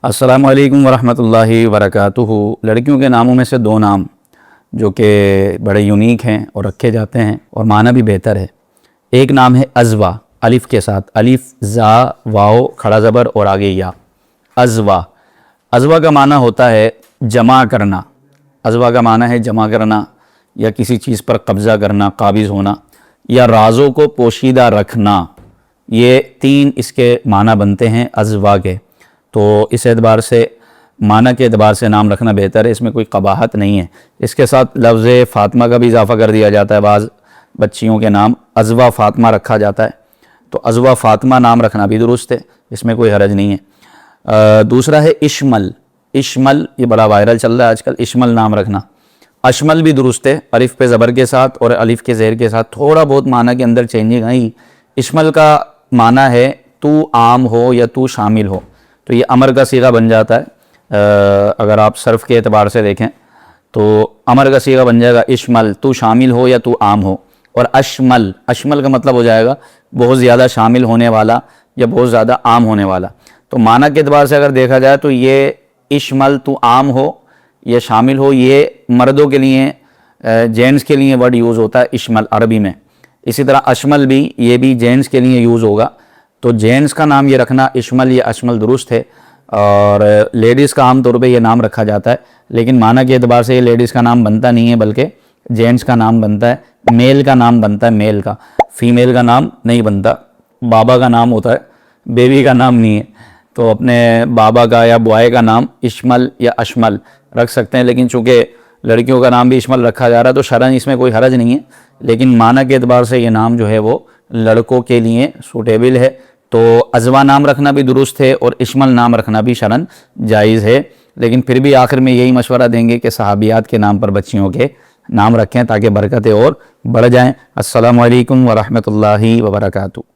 السلام علیکم ورحمۃ اللہ وبرکاتہ۔ لڑکیوں کے ناموں میں سے دو نام جو کہ بڑے یونیک ہیں اور رکھے جاتے ہیں اور معنی بھی بہتر ہے۔ ایک نام ہے عزوہ، الف کے ساتھ، الف زا واو کھڑا زبر اور آگے یا۔ عزوہ، عزوہ کا معنی ہوتا ہے جمع کرنا۔ عزوہ کا معنی ہے جمع کرنا یا کسی چیز پر قبضہ کرنا، قابض ہونا، یا رازوں کو پوشیدہ رکھنا۔ یہ تین اس کے معنی بنتے ہیں عزوہ کے۔ تو اس اعتبار سے معنی کے اعتبار سے نام رکھنا بہتر ہے، اس میں کوئی قباحت نہیں ہے۔ اس کے ساتھ لفظ فاطمہ کا بھی اضافہ کر دیا جاتا ہے، بعض بچیوں کے نام عزوہ فاطمہ رکھا جاتا ہے، تو عزوہ فاطمہ نام رکھنا بھی درست ہے، اس میں کوئی حرج نہیں ہے۔ دوسرا ہے اشمل۔ اشمل یہ بڑا وائرل چل رہا ہے آج کل، اشمل نام رکھنا۔ اشمل بھی درست ہے، الف پہ زبر کے ساتھ اور الف کے زیر کے ساتھ، تھوڑا بہت معنی کے اندر چینجنگ آئی۔ اشمل کا معنی ہے تو عام ہو یا تو شامل ہو، تو یہ امر کا صیغہ بن جاتا ہے۔ اگر آپ صرف کے اعتبار سے دیکھیں تو امر کا صیغہ بن جائے گا اشمل، تو شامل ہو یا تو عام ہو۔ اور اشمل، اشمل کا مطلب ہو جائے گا بہت زیادہ شامل ہونے والا یا بہت زیادہ عام ہونے والا۔ تو معنی کے اعتبار سے اگر دیکھا جائے تو یہ اشمل تو عام ہو یا شامل ہو، یہ مردوں کے لیے، جینٹس کے لیے ورڈ یوز ہوتا ہے اشمل عربی میں۔ اسی طرح اشمل بھی، یہ بھی جینٹس کے لیے یوز ہوگا، تو جینٹس کا نام یہ رکھنا اشمل یا اشمل درست ہے، اور لیڈیز کا عام طور پہ یہ نام رکھا جاتا ہے، لیکن معنی کے اعتبار سے یہ لیڈیز کا نام بنتا نہیں ہے بلکہ جینٹس کا نام بنتا ہے، میل کا نام بنتا ہے، میل کا، فیمیل کا نام نہیں بنتا۔ بابا کا نام ہوتا ہے، بیوی کا نام نہیں ہے، تو اپنے بابا کا یا بوائے کا نام اشمل یا اشمل رکھ سکتے ہیں، لیکن چونکہ لڑکیوں کا نام بھی اشمل رکھا جا رہا ہے تو شرعاً اس میں کوئی حرج نہیں ہے، لیکن معنی کے اعتبار سے یہ نام جو ہے وہ لڑکوں کے لیے سوٹیبل ہے۔ تو عزوہ نام رکھنا بھی درست ہے اور اشمل نام رکھنا بھی شرعاً جائز ہے، لیکن پھر بھی آخر میں یہی مشورہ دیں گے کہ صحابیات کے نام پر بچیوں کے نام رکھیں تاکہ برکتیں اور بڑھ جائیں۔ السلام علیکم ورحمۃ اللہ وبرکاتہ۔